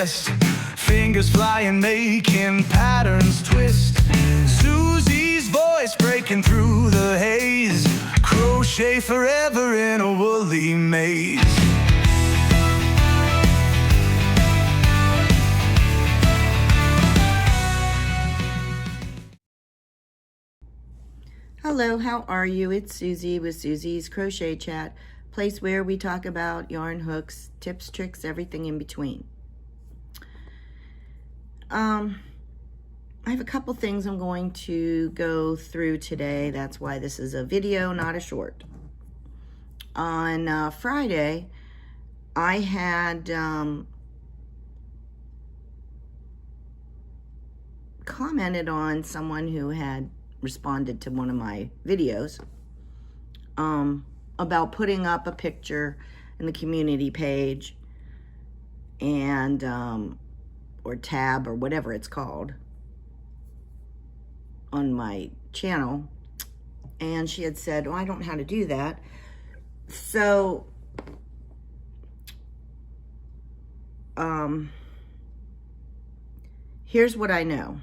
chest, fingers flying, making patterns twist. Susie's voice breaking through the haze, crochet forever in a woolly maze. Hello, how are you? It's Susie with Susie's Crochet Chat, place where we talk about yarn, hooks, tips, tricks, everything in between. I have a couple things I'm going to go through today. That's why this is a video, not a short. On Friday, I had commented on someone who had responded to one of my videos about putting up a picture in the community page and or tab or whatever it's called on my channel, and she had said, oh, I don't know how to do that. So here's what I know.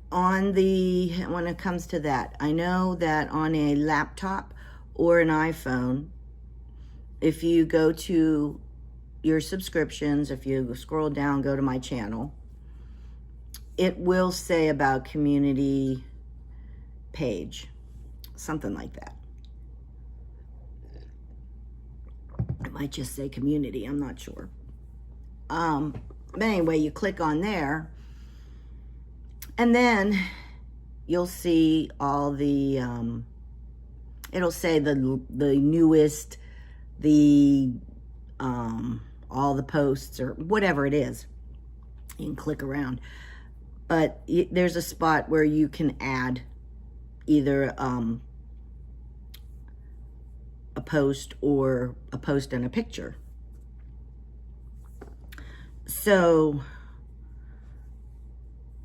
When it comes to that, I know that on a laptop or an iPhone, if you go to your subscriptions, if you scroll down, go to my channel, it will say about community page, something like that. It might just say community, I'm not sure. But anyway, you click on there, and then you'll see all the, it'll say the newest, all the posts or whatever it is. You can click around. But there's a spot where you can add either a post or a post and a picture. So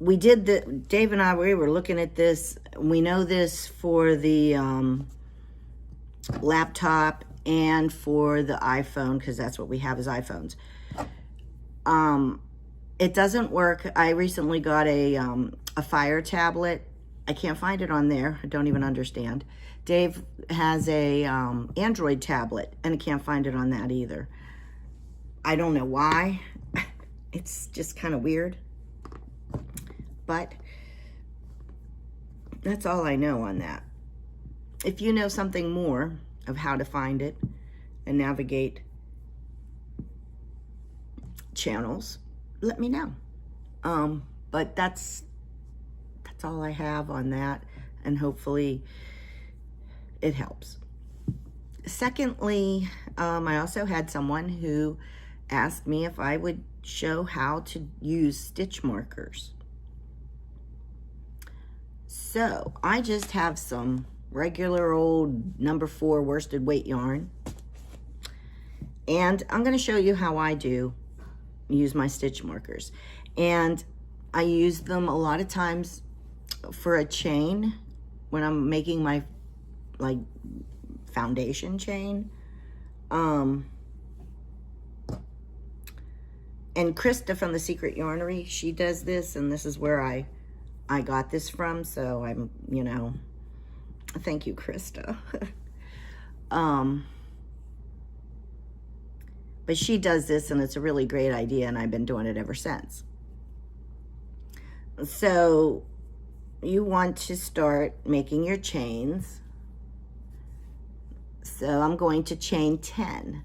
we did Dave and I, we were looking at this. We know this for the laptop and for the iPhone, because that's what we have as iPhones. It doesn't work. I recently got a Fire tablet. I can't find it on there. I don't even understand. Dave has a Android tablet, and I can't find it on that either. I don't know why. It's just kind of weird. But that's all I know on that. If you know something more of how to find it and navigate channels, let me know. But that's all I have on that, and hopefully it helps. Secondly, I also had someone who asked me if I would show how to use stitch markers. So I just have some regular old number 4 worsted weight yarn, and I'm going to show you how I use my stitch markers. And I use them a lot of times for a chain when I'm making my foundation chain. And Krista from the Secret Yarnery, she does this, and this is where I got this from, so I'm, thank you, Krista. But she does this, and it's a really great idea, and I've been doing it ever since. So you want to start making your chains. So I'm going to chain 10.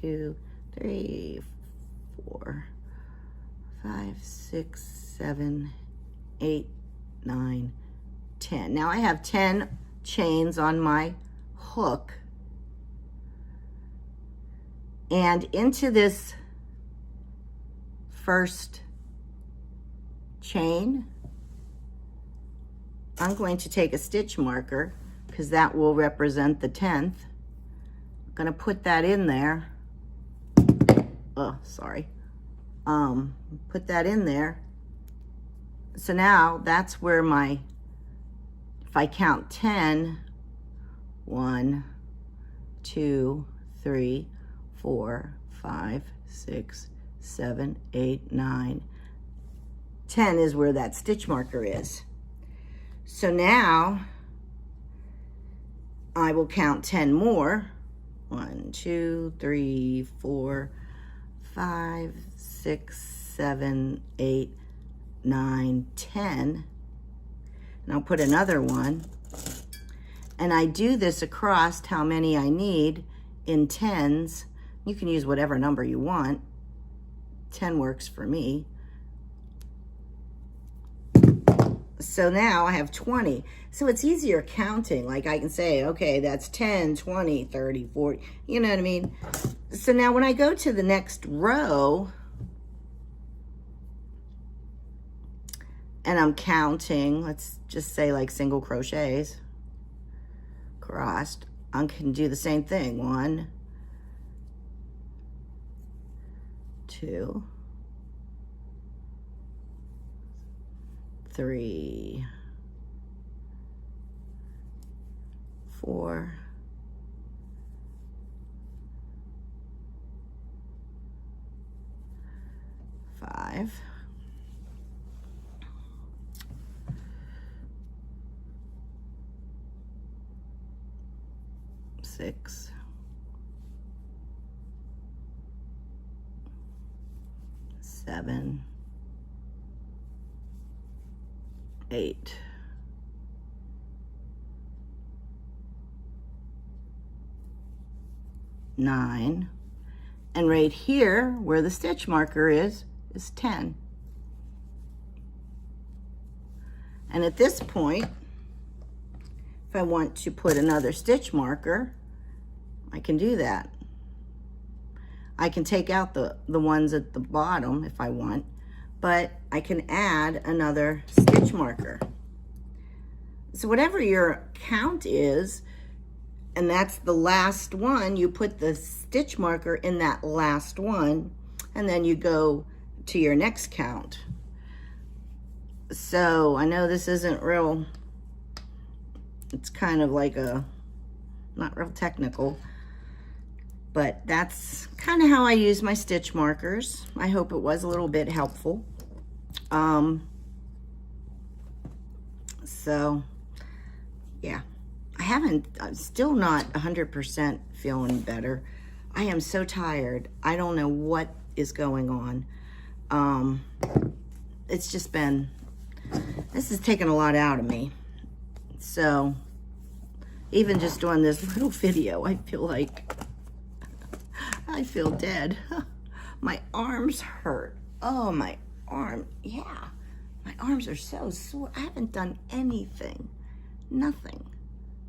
2, 3, 4, 5, 6, 7, 8, 9, 10. Now I have 10 chains on my hook. And into this first chain, I'm going to take a stitch marker, because that will represent the 10th. I'm going to put that in there. Oh, sorry. Put that in there. So now that's where if I count 10, 1, 2, 3, 4, 5, 6, 7, 8, 9, 10 is where that stitch marker is. So now I will count 10 more. 1, 2, 3, 4, 5, 6, 7, 8, 9, 10. And I'll put another one. And I do this across how many I need in tens. You can use whatever number you want. 10 works for me. So now I have 20. So it's easier counting. Like I can say, okay, that's 10, 20, 30, 40. You know what I mean? So now when I go to the next row, and I'm counting, let's just say like single crochets crossed, I can do the same thing. 1, 2, 3, 4, 5, 6, 7, 8, 9, and right here where the stitch marker is 10. And at this point, if I want to put another stitch marker, I can do that. I can take out the ones at the bottom if I want, but I can add another stitch marker. So whatever your count is, and that's the last one, you put the stitch marker in that last one, and then you go to your next count. So I know this isn't real, it's kind of like not real technical, but that's kind of how I use my stitch markers. I hope it was a little bit helpful. So yeah, I'm still not 100% feeling better. I am so tired. I don't know what is going on. It's just been, this has taken a lot out of me. So even just doing this little video, I feel like I feel dead. My arms hurt. Oh, my arm. Yeah, my arms are so sore. I haven't done anything. Nothing.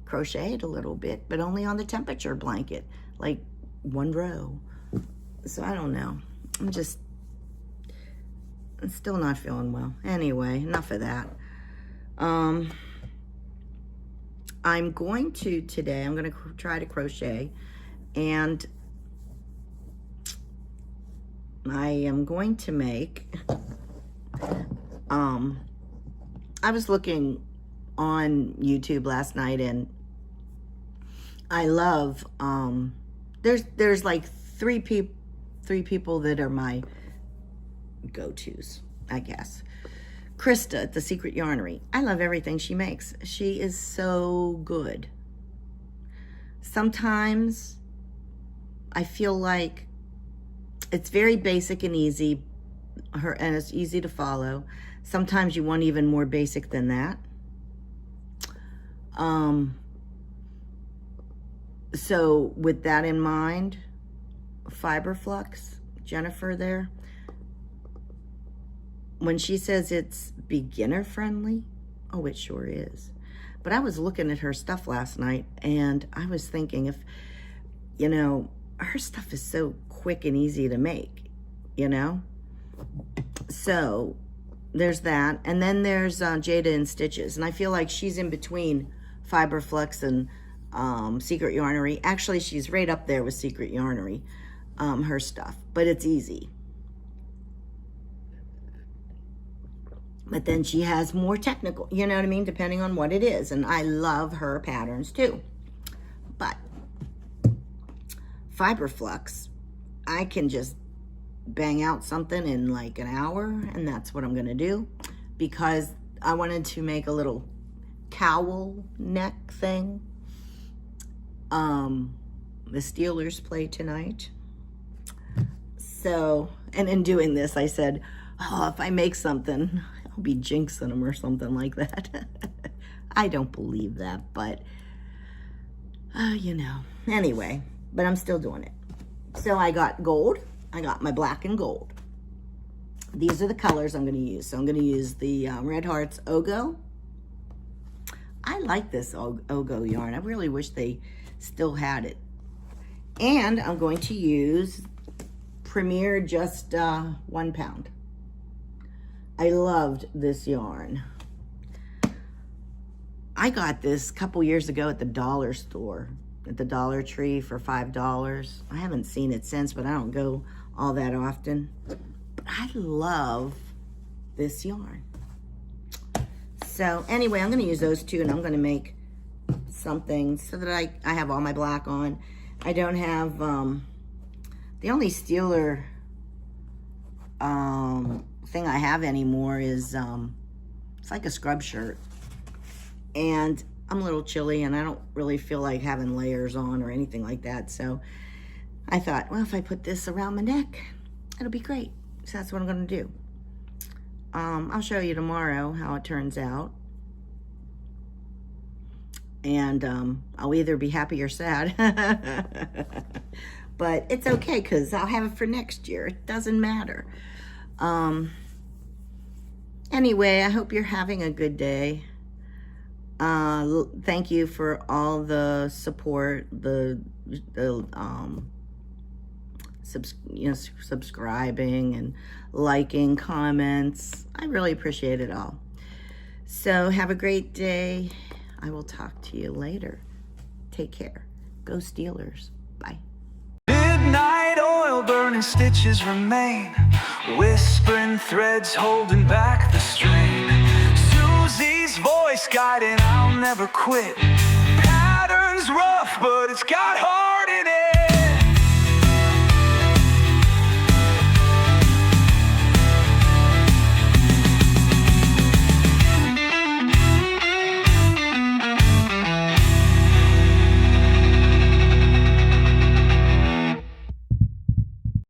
Crocheted a little bit, but only on the temperature blanket, like 1 row. So I don't know. I'm still not feeling well. Anyway, enough of that. I'm going to try to crochet, and I am going to make, I was looking on YouTube last night, and I love, there's like three people that are my go-tos, I guess. Krista at The Secret Yarnery. I love everything she makes. She is so good. Sometimes I feel like it's very basic and easy, and it's easy to follow. Sometimes you want even more basic than that. So with that in mind, Fiberflux, Jennifer there, when she says it's beginner friendly, oh, it sure is. But I was looking at her stuff last night, and I was thinking, if, you know, her stuff is so quick and easy to make, you know? So there's that. And then there's Jada and Stitches. And I feel like she's in between Fiberflux and Secret Yarnery. Actually, she's right up there with Secret Yarnery, her stuff. But it's easy. But then she has more technical, you know what I mean? Depending on what it is. And I love her patterns too. But Fiberflux, I can just bang out something in like an hour, and that's what I'm gonna do, because I wanted to make a little cowl neck thing. The Steelers play tonight. So, and in doing this, I said, oh, if I make something, I'll be jinxing them or something like that. I don't believe that, but, you know, anyway, but I'm still doing it. So I got gold. I got my black and gold. These are the colors I'm going to use. So I'm going to use the Red Hearts Ogo. I like this Ogo yarn. I really wish they still had it. And I'm going to use Premier Just 1 pound. I loved this yarn. I got this a couple years ago at the dollar store, at the Dollar Tree for $5. I haven't seen it since, but I don't go all that often. But I love this yarn. So anyway, I'm going to use those two, and I'm going to make something so that I have all my black on. I don't have, the only Steeler thing I have anymore is, it's like a scrub shirt. And I'm a little chilly, and I don't really feel like having layers on or anything like that. So I thought, well, if I put this around my neck, it'll be great. So that's what I'm going to do. I'll show you tomorrow how it turns out. And I'll either be happy or sad. But it's okay, because I'll have it for next year. It doesn't matter. Anyway, I hope you're having a good day. Thank you for all the support, subscribing and liking, comments. I really appreciate it all. So have a great day. I will talk to you later. Take care. Go Steelers. Bye. Midnight oil burning stitches remain, whispering threads holding back the strain. Susie's voice guiding, I'll never quit. Pattern's rough, but it's got heart.